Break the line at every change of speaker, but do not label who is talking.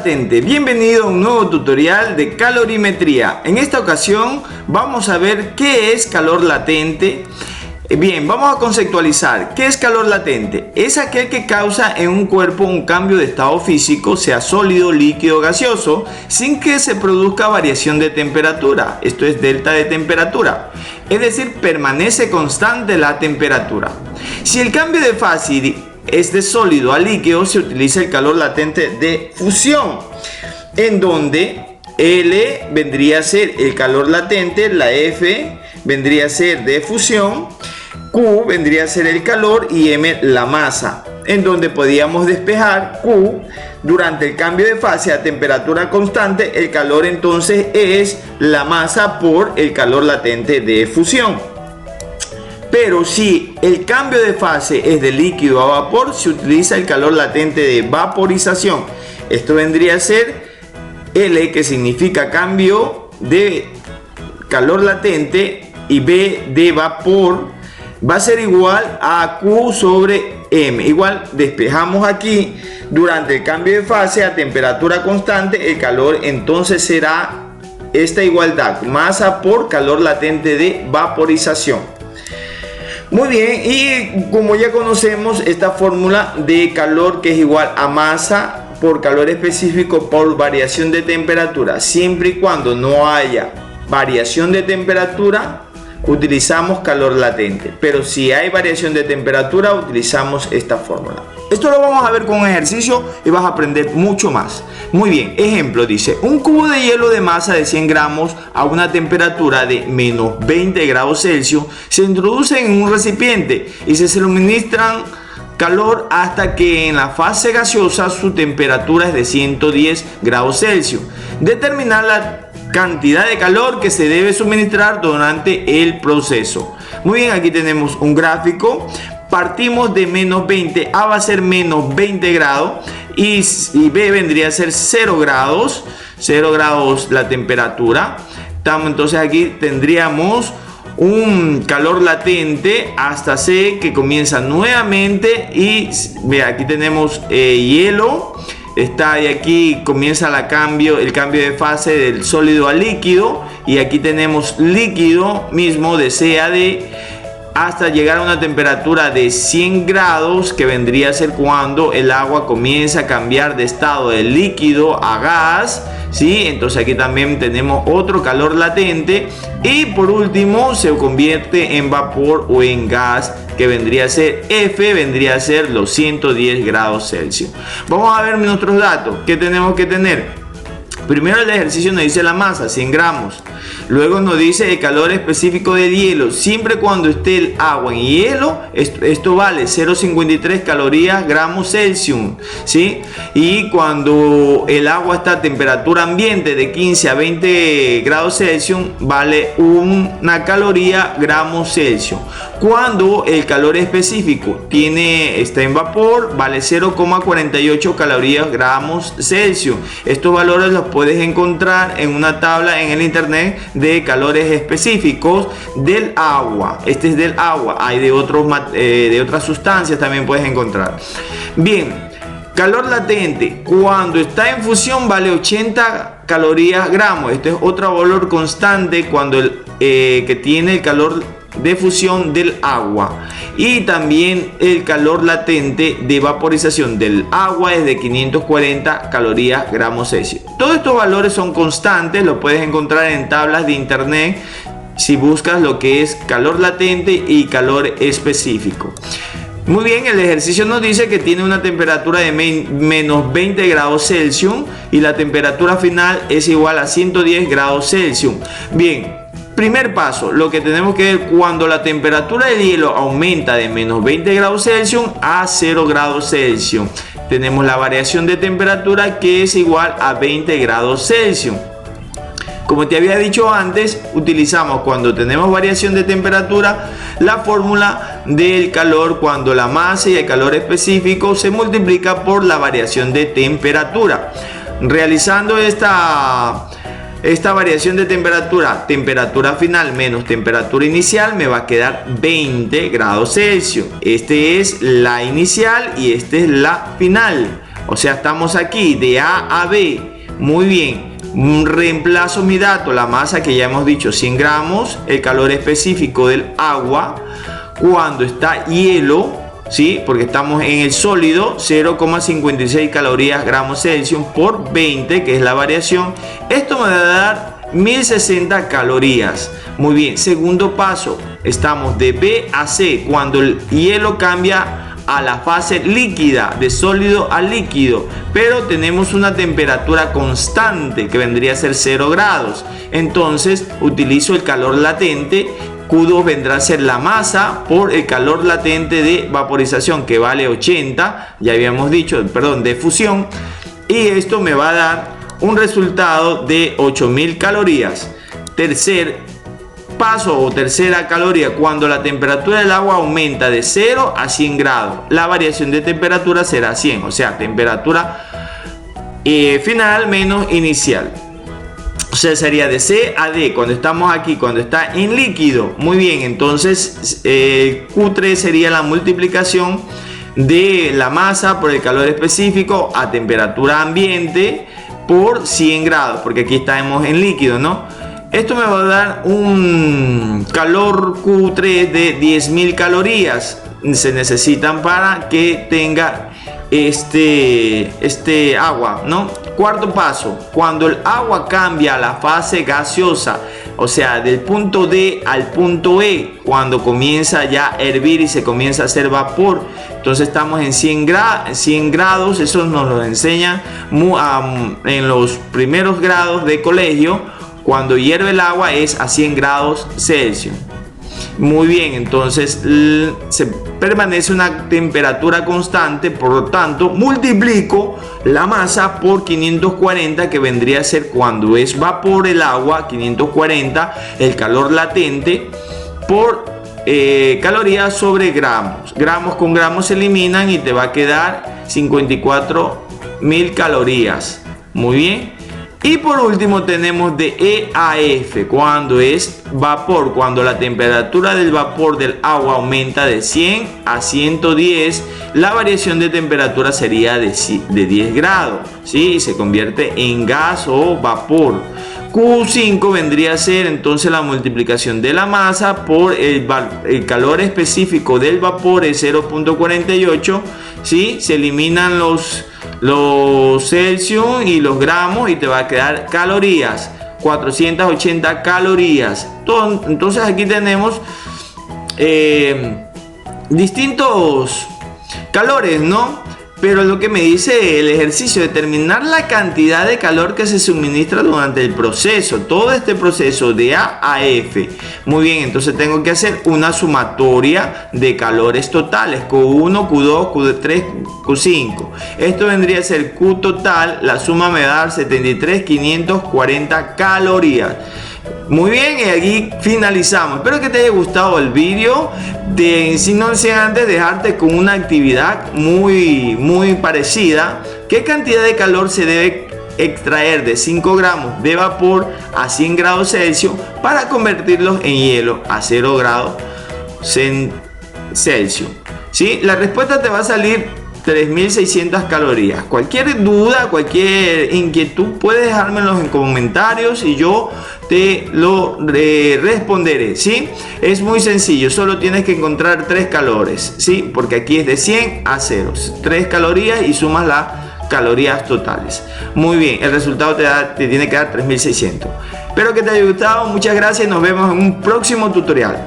latente, bienvenido a un nuevo tutorial de calorimetría. En esta ocasión vamos a ver qué es calor latente. Bien, vamos a conceptualizar. ¿Qué es calor latente? Es aquel que causa en un cuerpo un cambio de estado físico, sea sólido, líquido o gaseoso, sin que se produzca variación de temperatura. Esto es delta de temperatura. Es decir, permanece constante la temperatura. Si el cambio de fase es de sólido a líquido, se utiliza el calor latente de fusión, en donde L vendría a ser el calor latente, la F vendría a ser de fusión, Q vendría a ser el calor y M la masa, en donde podíamos despejar Q durante el cambio de fase a temperatura constante. El calor entonces es la masa por el calor latente de fusión. Pero si el cambio de fase es de líquido a vapor, se utiliza el calor latente de vaporización. Esto vendría a ser L, que significa cambio de calor latente, y V de vapor va a ser igual a Q sobre M. Igual despejamos aquí durante el cambio de fase a temperatura constante. El calor entonces será esta igualdad, masa por calor latente de vaporización. Muy bien, y como ya conocemos esta fórmula de calor, que es igual a masa por calor específico por variación de temperatura, siempre y cuando no haya variación de temperatura utilizamos calor latente, pero si hay variación de temperatura utilizamos esta fórmula. Esto lo vamos a ver con un ejercicio y vas a aprender mucho más. Muy bien, ejemplo, dice: un cubo de hielo de masa de 100 gramos a una temperatura de menos 20 grados Celsius se introduce en un recipiente y se suministran calor hasta que en la fase gaseosa su temperatura es de 110 grados Celsius. Determinar la cantidad de calor que se debe suministrar durante el proceso. Muy bien, aquí tenemos un gráfico. Partimos de menos 20, A va a ser menos 20 grados y B vendría a ser 0 grados, 0 grados la temperatura. Entonces aquí tendríamos un calor latente hasta C, que comienza nuevamente, y ve, aquí tenemos hielo. Está, y aquí comienza el cambio de fase del sólido al líquido, y aquí tenemos líquido mismo de C a D hasta llegar a una temperatura de 100 grados, que vendría a ser cuando el agua comienza a cambiar de estado de líquido a gas, ¿sí? Entonces aquí también tenemos otro calor latente, y por último se convierte en vapor o en gas, que vendría a ser F, vendría a ser los 110 grados Celsius. Vamos a ver nuestros datos. ¿Qué tenemos que tener? Primero, el ejercicio nos dice la masa, 100 gramos. Luego nos dice el calor específico del hielo. Siempre cuando esté el agua en hielo, esto vale 0,53 calorías gramos Celsius, ¿sí? Y cuando el agua está a temperatura ambiente de 15 a 20 grados Celsius, vale una caloría gramos Celsius. Cuando el calor específico está en vapor, vale 0,48 calorías gramos Celsius. Estos valores los puedes encontrar en una tabla en el internet de calores específicos del agua. Este es del agua, hay de otras sustancias también puedes encontrar. Bien, calor latente cuando está en fusión vale 80 calorías gramos. Este es otro valor constante cuando que tiene el calor de fusión del agua, y también el calor latente de vaporización del agua es de 540 calorías gramos Celsius. Todos estos valores son constantes, los puedes encontrar en tablas de internet si buscas lo que es calor latente y calor específico. Muy bien, el ejercicio nos dice que tiene una temperatura de menos 20 grados Celsius y la temperatura final es igual a 110 grados Celsius. Bien, primer paso, lo que tenemos que ver: cuando la temperatura del hielo aumenta de menos 20 grados Celsius a 0 grados Celsius, tenemos la variación de temperatura, que es igual a 20 grados Celsius. Como te había dicho antes, utilizamos, cuando tenemos variación de temperatura, la fórmula del calor cuando la masa y el calor específico se multiplica por la variación de temperatura. Realizando esta variación de temperatura final menos temperatura inicial, me va a quedar 20 grados Celsius. Este es la inicial y este es la final. O sea, estamos aquí de A a B. Muy bien. Reemplazo mi dato, la masa que ya hemos dicho, 100 gramos, el calor específico del agua cuando está hielo, ¿sí? Porque estamos en el sólido, 0,56 calorías gramos Celsius por 20, que es la variación. Esto me va a dar 1060 calorías. Muy bien, segundo paso, estamos de B a C, cuando el hielo cambia a la fase líquida, de sólido a líquido, pero tenemos una temperatura constante que vendría a ser 0 grados. Entonces utilizo el calor latente. Q2 vendrá a ser la masa por el calor latente de vaporización, que vale 80, ya habíamos dicho, perdón, de fusión, y esto me va a dar un resultado de 8000 calorías. Tercer paso o tercera caloría, cuando la temperatura del agua aumenta de 0 a 100 grados, la variación de temperatura será 100, o sea, temperatura final menos inicial. O sea, sería de C a D cuando estamos aquí, cuando está en líquido. Muy bien, entonces Q3 sería la multiplicación de la masa por el calor específico a temperatura ambiente por 100 grados, porque aquí estamos en líquido, ¿no? Esto me va a dar un calor Q3 de 10.000 calorías. Se necesitan para que tenga este agua, ¿no? Cuarto paso, cuando el agua cambia a la fase gaseosa, o sea, del punto D al punto E, cuando comienza ya a hervir y se comienza a hacer vapor, entonces estamos en 100 grados, eso nos lo enseñan en los primeros grados de colegio. Cuando hierve el agua es a 100 grados Celsius. Muy bien, entonces se permanece una temperatura constante, por lo tanto multiplico la masa por 540, que vendría a ser, cuando es vapor el agua, 540, el calor latente, por calorías sobre gramos. Gramos con gramos se eliminan y te va a quedar 54.000 calorías. Muy bien. Y por último tenemos de E a F, cuando es vapor, cuando la temperatura del vapor del agua aumenta de 100 a 110, la variación de temperatura sería de 10 grados, ¿sí? Y se convierte en gas o vapor. Q5 vendría a ser entonces la multiplicación de la masa por el calor específico del vapor, es 0,48, ¿sí? Se eliminan los Celsius y los gramos y te va a quedar calorías, 480 calorías. Entonces aquí tenemos distintos calores, ¿no? Pero lo que me dice el ejercicio, determinar la cantidad de calor que se suministra durante el proceso, todo este proceso de A a F. Muy bien, entonces tengo que hacer una sumatoria de calores totales, Q1, Q2, Q3, Q5. Esto vendría a ser Q total, la suma me va a dar 73.540 calorías. Muy bien, y aquí finalizamos. Espero que te haya gustado el vídeo. No sé, antes dejarte con una actividad muy parecida. ¿Qué cantidad de calor se debe extraer de 5 gramos de vapor a 100 grados Celsius para convertirlos en hielo a 0 grados Celsius? ¿Sí? La respuesta te va a salir 3.600 calorías. Cualquier duda, cualquier inquietud, puedes dejármelo en comentarios y yo te lo responderé, ¿sí? Es muy sencillo, solo tienes que encontrar 3 calores, ¿sí? Porque aquí es de 100 a 0, 3 calorías y sumas las calorías totales. Muy bien, el resultado te tiene que dar 3.600. Espero que te haya gustado, muchas gracias y nos vemos en un próximo tutorial.